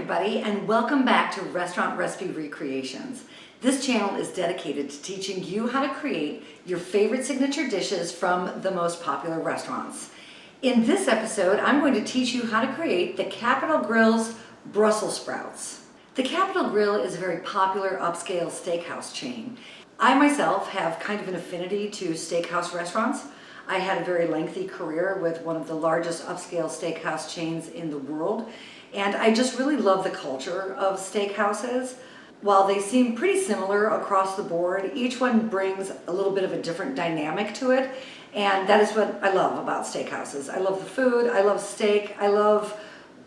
everybody, and welcome back to Restaurant Recipe Recreations. This channel is dedicated to teaching you how to create your favorite signature dishes from the most popular restaurants. In this episode, I'm going to teach you how to create the Capital Grille's Brussels Sprouts. The Capital Grille is a very popular upscale steakhouse chain. I myself have kind of an affinity to steakhouse restaurants. I had a very lengthy career with one of the largest upscale steakhouse chains in the world, and I just really love the culture of steakhouses. While they seem pretty similar across the board, each one brings a little bit of a different dynamic to it, and that is what I love about steakhouses. I love the food, I love steak, I love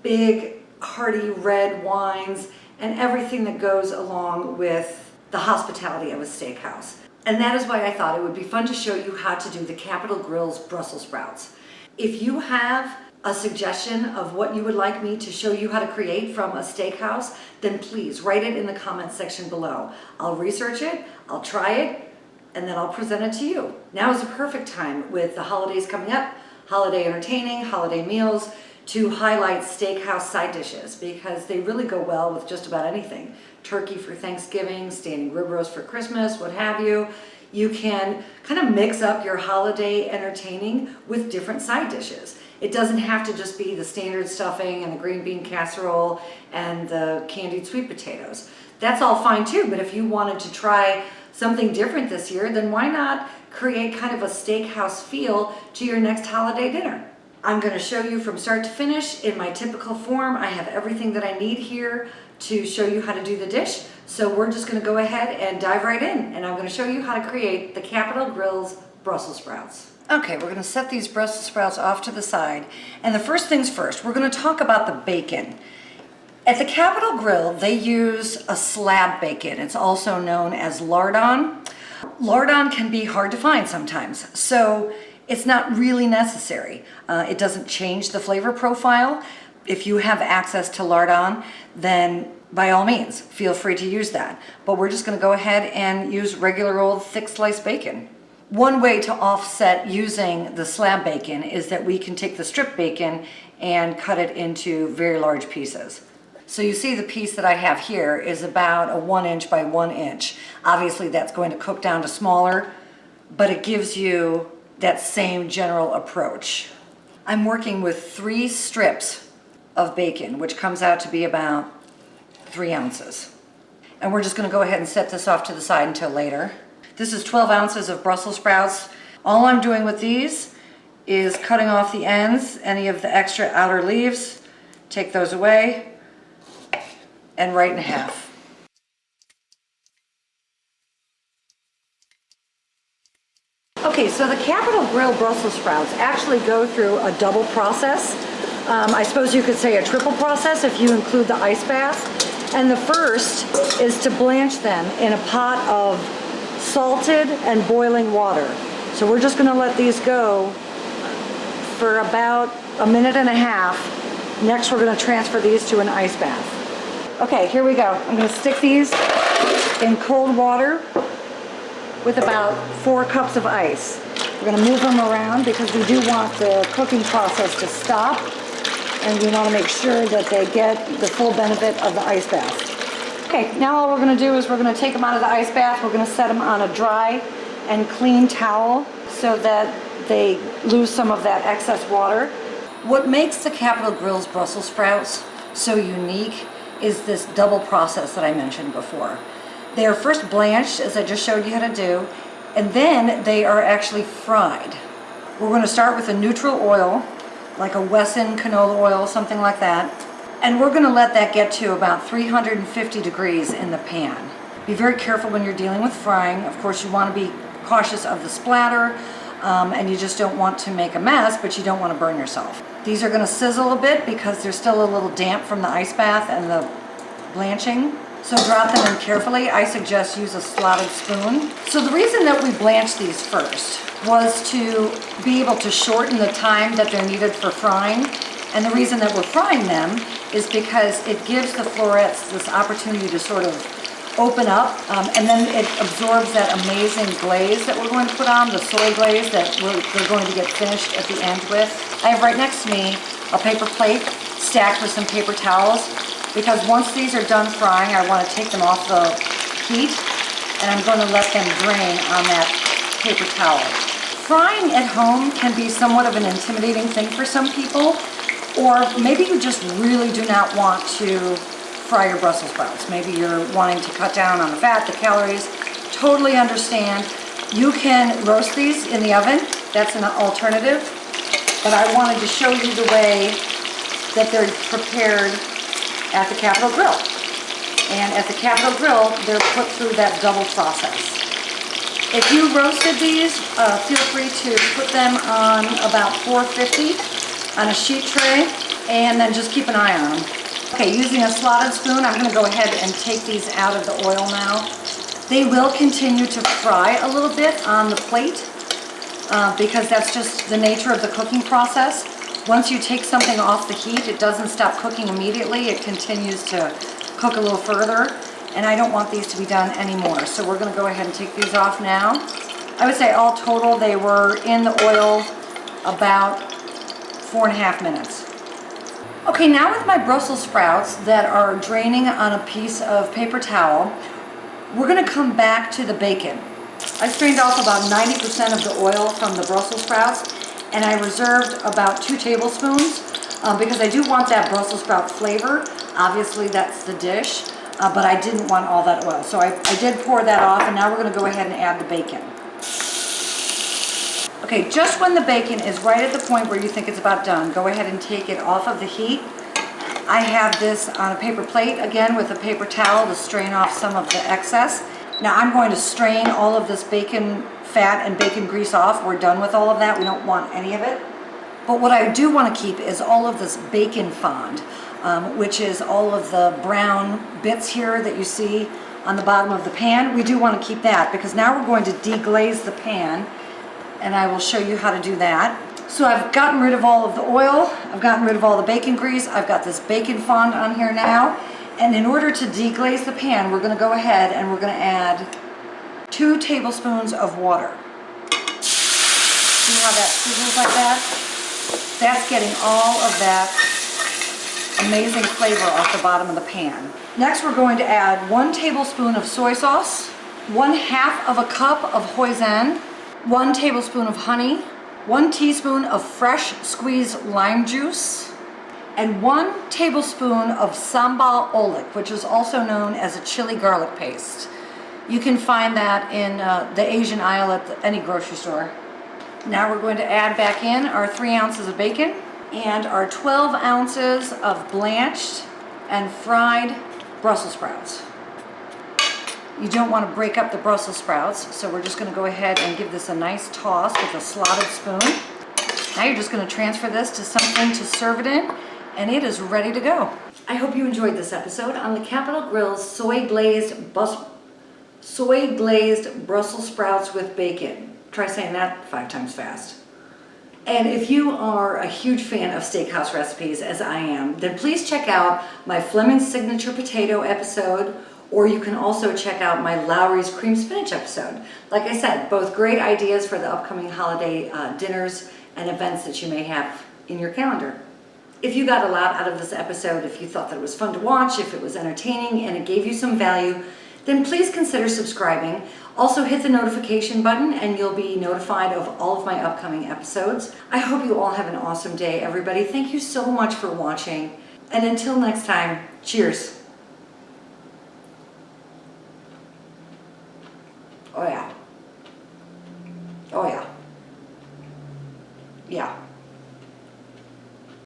big, hearty red wines, and everything that goes along with the hospitality of a steakhouse. And that is why I thought it would be fun to show you how to do the Capital Grille's Brussels sprouts. If you have a suggestion of what you would like me to show you how to create from a steakhouse, then please write it in the comments section below. I'll research it, I'll try it, and then I'll present it to you. Now is the perfect time with the holidays coming up, holiday entertaining, holiday meals, to highlight steakhouse side dishes because they really go well with just about anything. Turkey for Thanksgiving, standing rib roast for Christmas, what have you. You can kind of mix up your holiday entertaining with different side dishes. It doesn't have to just be the standard stuffing and the green bean casserole and the candied sweet potatoes. That's all fine too, but if you wanted to try something different this year, then why not create kind of a steakhouse feel to your next holiday dinner? I'm going to show you from start to finish in my typical form. I have everything that I need here to show you how to do the dish. So we're just going to go ahead and dive right in, and I'm going to show you how to create the Capital Grille's Brussels sprouts. Okay, we're going to set these Brussels sprouts off to the side. And the first things first, we're going to talk about the bacon. At the Capital Grille, they use a slab bacon. It's also known as lardon. Lardon can be hard to find sometimes, so it's not really necessary. It doesn't change the flavor profile. If you have access to lardon, then by all means, feel free to use that. But we're just going to go ahead and use regular old thick sliced bacon. One way to offset using the slab bacon is that we can take the strip bacon and cut it into very large pieces. So you see the piece that I have here is about a 1 inch by 1 inch. Obviously that's going to cook down to smaller, but it gives you that same general approach. I'm working with 3 strips of bacon, which comes out to be about 3 ounces. And we're just going to go ahead and set this off to the side until later. This is 12 ounces of Brussels sprouts. All I'm doing with these is cutting off the ends, any of the extra outer leaves, take those away, and right in half. Okay, so the Capital Grille Brussels sprouts actually go through a double process. I suppose you could say a triple process if you include the ice bath. And the first is to blanch them in a pot of salted and boiling water. So we're just going to let these go for about a minute and a half. Next we're going to transfer these to an ice bath. Okay, here we go. I'm going to stick these in cold water with about 4 cups of ice. We're going to move them around because we do want the cooking process to stop, and we want to make sure that they get the full benefit of the ice bath. Okay, now all we're going to do is we're going to take them out of the ice bath. We're going to set them on a dry and clean towel so that they lose some of that excess water. What makes the Capital Grille's Brussels sprouts so unique is this double process that I mentioned before. They are first blanched, as I just showed you how to do, and then they are actually fried. We're going to start with a neutral oil, like a Wesson canola oil, something like that. And we're going to let that get to about 350 degrees in the pan. Be very careful when you're dealing with frying. Of course, you want to be cautious of the splatter, and you just don't want to make a mess, but you don't want to burn yourself. These are going to sizzle a bit because they're still a little damp from the ice bath and the blanching. So drop them in carefully. I suggest use a slotted spoon. So the reason that we blanch these first was to be able to shorten the time that they're needed for frying. And the reason that we're frying them is because it gives the florets this opportunity to sort of open up, and then it absorbs that amazing glaze that we're going to put on, the soy glaze that we're going to get finished at the end with. I have right next to me a paper plate stacked with some paper towels. because once these are done frying, I want to take them off the heat, and I'm going to let them drain on that paper towel. Frying at home can be somewhat of an intimidating thing for some people, or maybe you just really do not want to fry your Brussels sprouts. Maybe you're wanting to cut down on the fat, the calories. Totally understand. You can roast these in the oven. That's an alternative. But I wanted to show you the way that they're prepared at the Capital Grill. And at the Capital Grill, they're put through that double process. If you roasted these, feel free to put them on about 450 on a sheet tray, and then just keep an eye on them. Okay, using a slotted spoon, I'm going to go ahead and take these out of the oil now. They will continue to fry a little bit on the plate because that's just the nature of the cooking process. Once you take something off the heat, it doesn't stop cooking immediately. It continues to cook a little further, and I don't want these to be done anymore. So we're going to go ahead and take these off now. I would say all total they were in the oil about 4.5 minutes. Okay, now with my Brussels sprouts that are draining on a piece of paper towel, we're going to come back to the bacon. I strained off about 90% of the oil from the Brussels sprouts, and I reserved about 2 tablespoons because I do want that Brussels sprout flavor. Obviously that's the dish, but I didn't want all that oil. So I did pour that off, and now we're going to go ahead and add the bacon. Okay, just when the bacon is right at the point where you think it's about done, go ahead and take it off of the heat. I have this on a paper plate, again with a paper towel to strain off some of the excess. Now I'm going to strain all of this bacon fat and bacon grease off. We're done with all of that. We don't want any of it. But what I do want to keep is all of this bacon fond, which is all of the brown bits here that you see on the bottom of the pan. We do want to keep that because now we're going to deglaze the pan, and I will show you how to do that. So I've gotten rid of all of the oil, I've gotten rid of all the bacon grease, I've got this bacon fond on here now, and in order to deglaze the pan, we're going to go ahead and we're going to add 2 tablespoons of water. See how that sizzles like that? That's getting all of that amazing flavor off the bottom of the pan. Next we're going to add 1 tablespoon of soy sauce, 1/2 of a cup of hoisin, 1 tablespoon of honey, 1 teaspoon of fresh squeezed lime juice, and 1 tablespoon of sambal oelek, which is also known as a chili garlic paste. You can find that in the Asian aisle at any grocery store. Now we're going to add back in our 3 ounces of bacon and our 12 ounces of blanched and fried Brussels sprouts. You don't want to break up the Brussels sprouts, so we're just going to go ahead and give this a nice toss with a slotted spoon. Now you're just going to transfer this to something to serve it in, and it is ready to go. I hope you enjoyed this episode on the Capital Grille's Soy Glazed Brussels Sprouts with bacon. Try saying that 5 times fast. And if you are a huge fan of steakhouse recipes, as I am, then please check out my Fleming's Signature Potato episode, or you can also check out my Lowry's Cream Spinach episode. Like I said, both great ideas for the upcoming holiday dinners and events that you may have in your calendar. If you got a lot out of this episode, if you thought that it was fun to watch, if it was entertaining and it gave you some value, then please consider subscribing. Also hit the notification button and you'll be notified of all of my upcoming episodes. I hope you all have an awesome day, everybody. Thank you so much for watching. And until next time, cheers. Oh yeah. Oh yeah. Yeah.